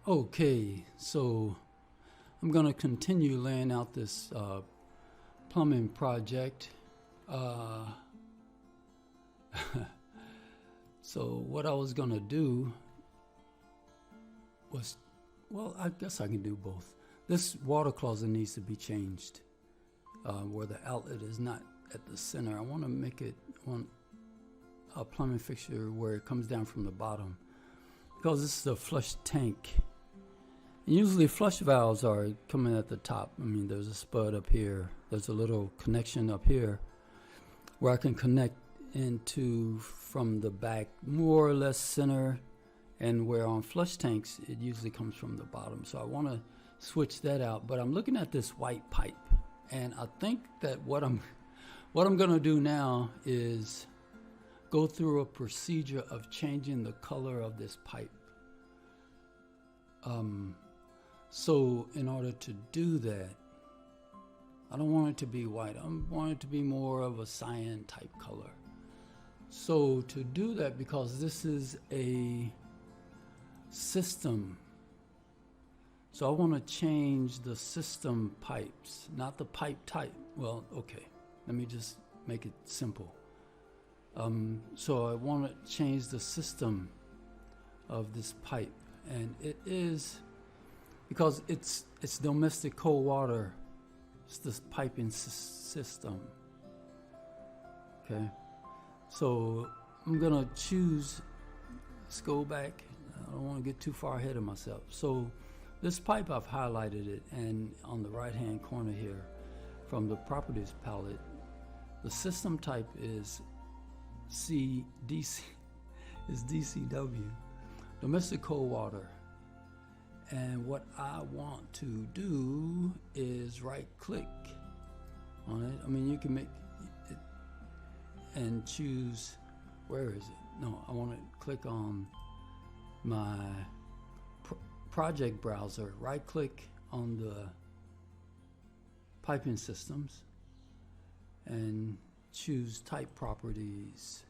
Okay, so I'm going to continue laying out this plumbing project. So what I was going to do was, well, I guess I can do both. This water closet needs to be changed where the outlet is not at the center. I want to make it on a plumbing fixture where it comes down from the bottom, because this is a flush tank. And usually flush valves are coming at the top. I mean, there's a spud up here. There's a little connection up here where I can connect into from the back, more or less center, and where on flush tanks it usually comes from the bottom. So I want to switch that out. But I'm looking at this white pipe, and I think that what I'm going to do now is go through a procedure of changing the color of this pipe. So in order to do that, I don't want it to be white. I want it to be more of a cyan type color. So to do that, because this is a system, so I want to change the system pipes, not the pipe type. Well, okay, let me just make it simple. So I want to change the system of this pipe, and it is because it's domestic cold water. It's this piping system. Okay, so I'm gonna choose. Let's go back. I don't want to get too far ahead of myself. So this pipe, I've highlighted it, and on the right hand corner here from the properties palette, the system type is DCW, domestic cold water. And what I want to do is right click on it. I mean, you can make it and choose, where is it? No, I want to click on my project browser, right click on the piping systems and choose type properties.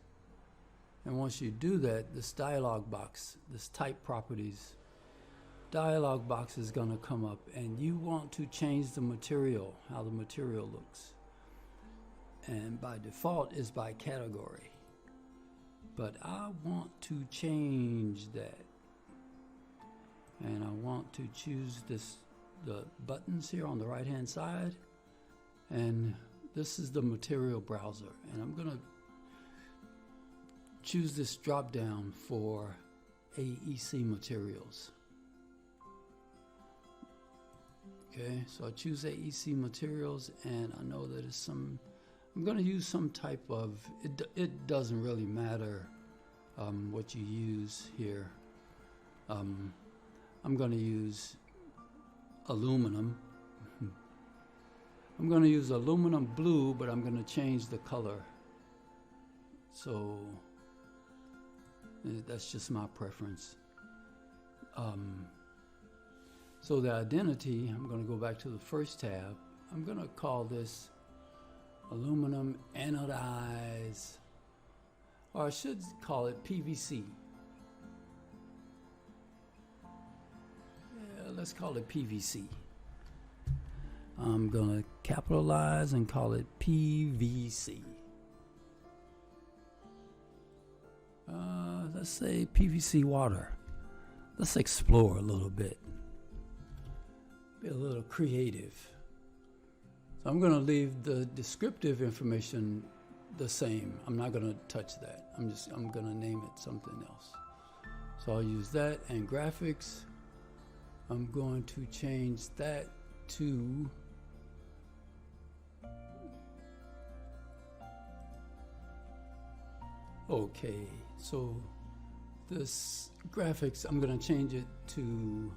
And once you do that, this dialog box, this type properties dialog box is going to come up, and you want to change the material, how the material looks. And by default is by category, but I want to change that, and I want to choose the buttons here on the right hand side, and this is the material browser, and I'm going to choose this drop down for AEC materials. Okay, so I choose AEC materials, and I know that it's I'm going to use some type of, it doesn't really matter what you use here. I'm going to use aluminum. I'm going to use aluminum blue, but I'm going to change the color. So that's just my preference. So the identity, I'm going to go back to the first tab. I'm going to call this aluminum anodized, or I should call it PVC. Yeah, let's call it PVC. I'm going to capitalize and call it PVC. Let's say PVC water. Let's explore a little bit. Be a little creative. So I'm going to leave the descriptive information the same. I'm not going to touch that. I'm going to name it something else. So I'll use that, and graphics, I'm going to change that to okay. So this graphics, I'm going to change it to,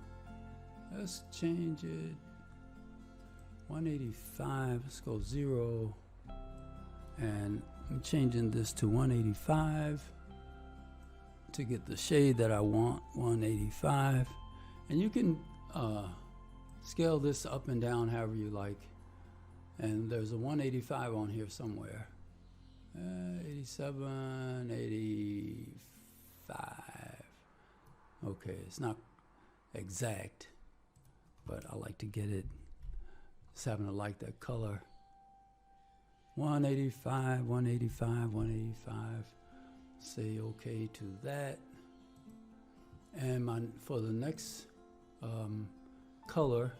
let's change it 185. Let's go 0, and I'm changing this to 185 to get the shade that I want, 185. And you can scale this up and down however you like, and there's a 185 on here somewhere. 87, 85. Okay, it's not exact, but I like to get it, just happen to like that color. 185, 185, 185. Say okay to that. And for the next color,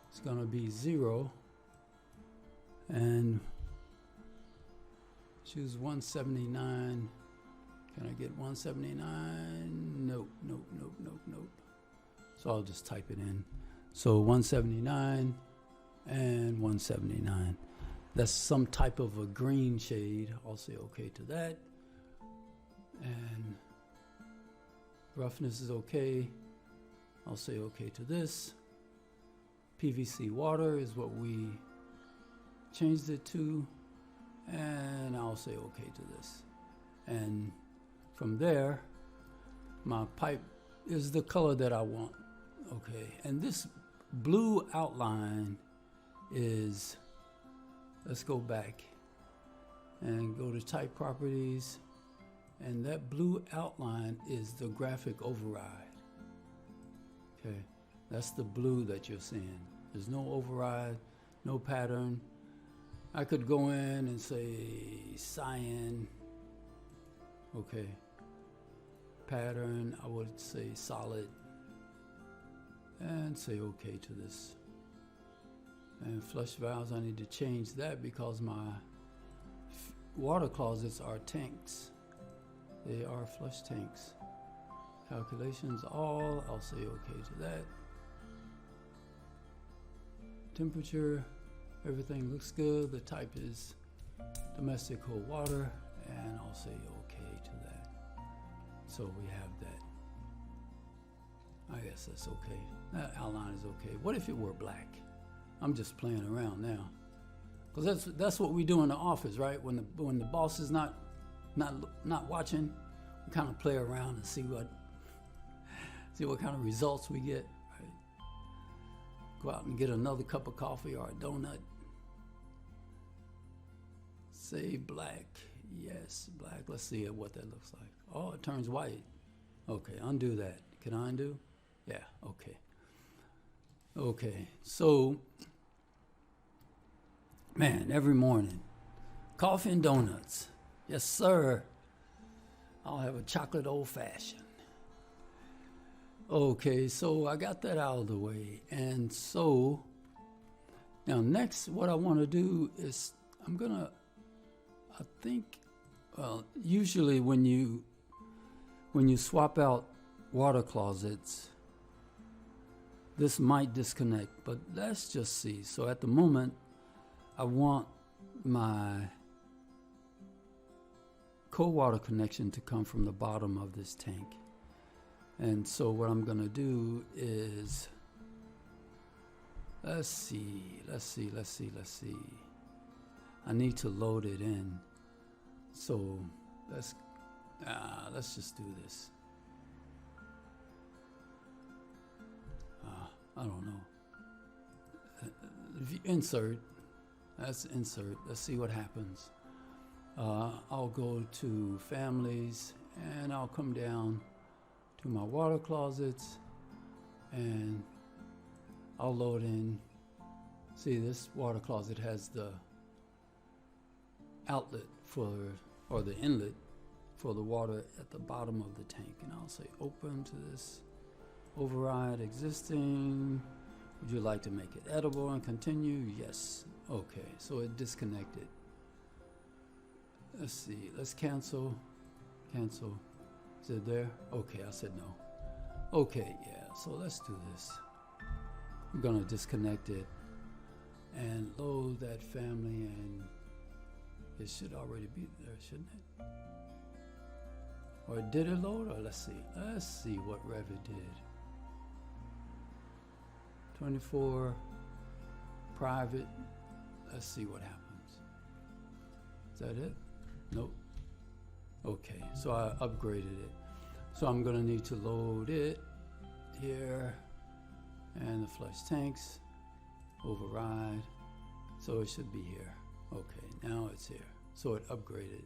it's gonna be 0. And choose 179. Can I get 179? Nope, nope, nope, nope, nope. So I'll just type it in. So 179 and 179. That's some type of a green shade. I'll say okay to that. And roughness is okay. I'll say okay to this. PVC water is what we changed it to. And I'll say okay to this. And from there, my pipe is the color that I want. Okay, and this blue outline is, let's go back and go to type properties, and that blue outline is the graphic override. Okay, that's the blue that you're seeing. There's no override, no pattern. I could go in and say cyan. Okay, pattern, I would say solid, and say okay to this. And flush valves, I need to change that because my water closets are tanks. They are flush tanks. Calculations all, I'll say okay to that. Temperature, everything looks good. The type is domestic cold water, and I'll say okay to that. So we have that. I guess that's okay. That outline is okay. What if it were black? I'm just playing around now, because that's what we do in the office, right? When the boss is not watching, we kind of play around and see what kind of results we get. Right? Go out and get another cup of coffee or a donut. Say black. Yes, black. Let's see what that looks like. Oh, it turns white. Okay, undo that. Can I undo? Yeah, okay. Okay, so, man, every morning, coffee and donuts. Yes, sir. I'll have a chocolate old-fashioned. Okay, so I got that out of the way. And so, now next, what I want to do is, usually when you swap out water closets, this might disconnect, but let's just see. So at the moment, I want my cold water connection to come from the bottom of this tank. And so what I'm gonna do is, let's see. I need to load it in. So let's just do this. I don't know. If you insert, let's insert. Let's see what happens. I'll go to families, and I'll come down to my water closets, and I'll load in. See, this water closet has the outlet or the inlet for the water at the bottom of the tank, and I'll say open to this. Override existing. Would you like to make it edible and continue? Yes. Okay, so it disconnected. Let's see, let's cancel. Cancel. Is it there? Okay, I said no. Okay, yeah, so let's do this. I'm gonna disconnect it and load that family, and it should already be there, shouldn't it? Or did it load? Or let's see what Revit did. 24 private. Let's see what happens. Is that it? Nope. Okay, so I upgraded it. So I'm gonna need to load it here, and the flush tanks, override. So it should be here. Okay, now it's here. So it upgraded.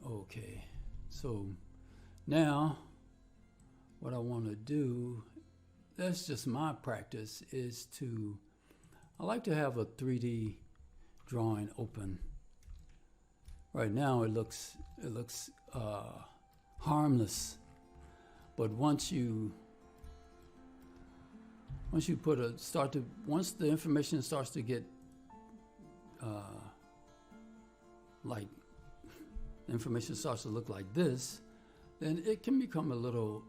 Okay, so now what I want to do, that's just my practice, is I like to have a 3D drawing open. Right now it looks harmless, but once the information starts to get like the information starts to look like this, then it can become a little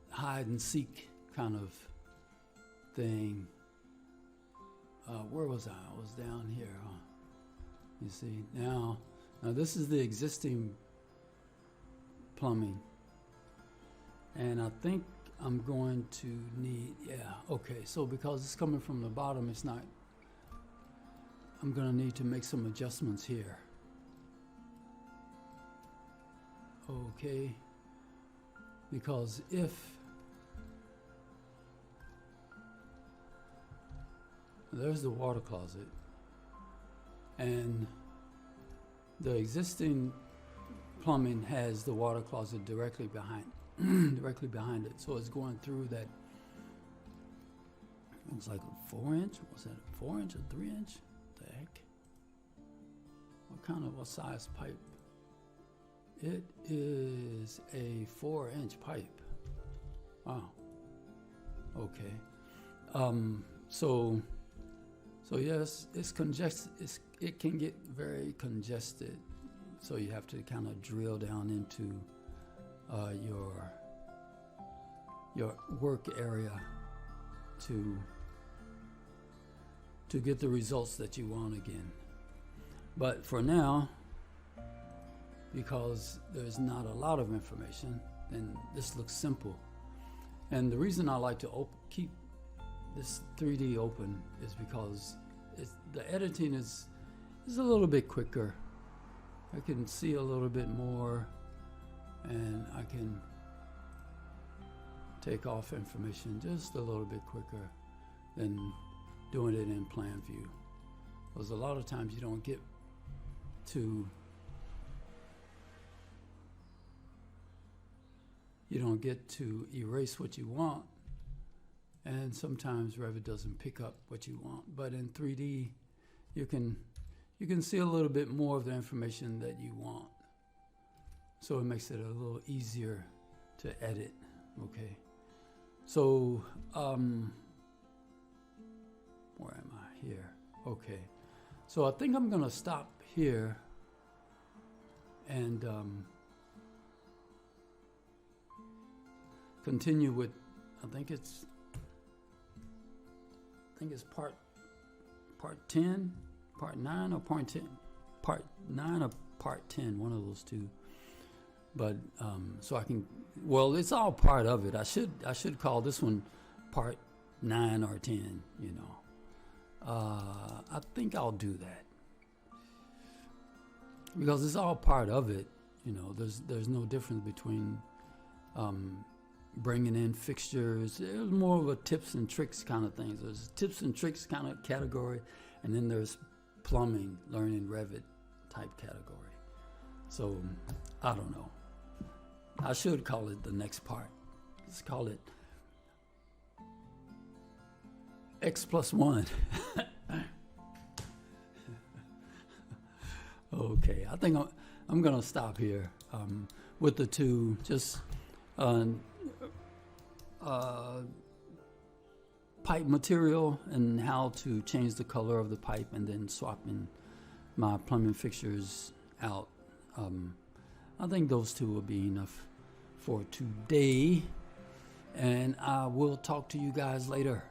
hide and seek kind of thing. Where was I? I was down here. You see, now this is the existing plumbing, and I think I'm going to need, okay, so because it's coming from the bottom, I'm going to need to make some adjustments here. Okay, because there's the water closet, and the existing plumbing has the water closet directly behind it, so it's going through that. It's like a 4-inch. Was that a 4-inch or 3-inch? What the heck? What size pipe? It is a 4-inch pipe. Wow. Okay. So yes, it's congested. It can get very congested. So you have to kind of drill down into your work area to get the results that you want again. But for now, because there's not a lot of information, then this looks simple. And the reason I like to keep this 3D open is because the editing is a little bit quicker. I can see a little bit more, and I can take off information just a little bit quicker than doing it in plan view. Because a lot of times you don't get to erase what you want, and sometimes Revit doesn't pick up what you want. But in 3D, you can see a little bit more of the information that you want, so it makes it a little easier to edit. Okay, so where am I? Here. Okay, so I think I'm gonna stop here and continue with, I think it's part 10, part 9, or part 10, part 9 or part 10, one of those two. But so I can, well, it's all part of it. I should call this one part 9 or 10. You know, I think I'll do that because it's all part of it. You know, there's no difference between bringing in fixtures. There's more of a tips and tricks kind of thing. There's tips and tricks kind of category, and then there's plumbing, learning Revit type category. So I don't know. I should call it the next part. Let's call it X+1. Okay, I think I'm gonna stop here with the two. Just pipe material and how to change the color of the pipe, and then swapping my plumbing fixtures out. I think those two will be enough for today, and I will talk to you guys later.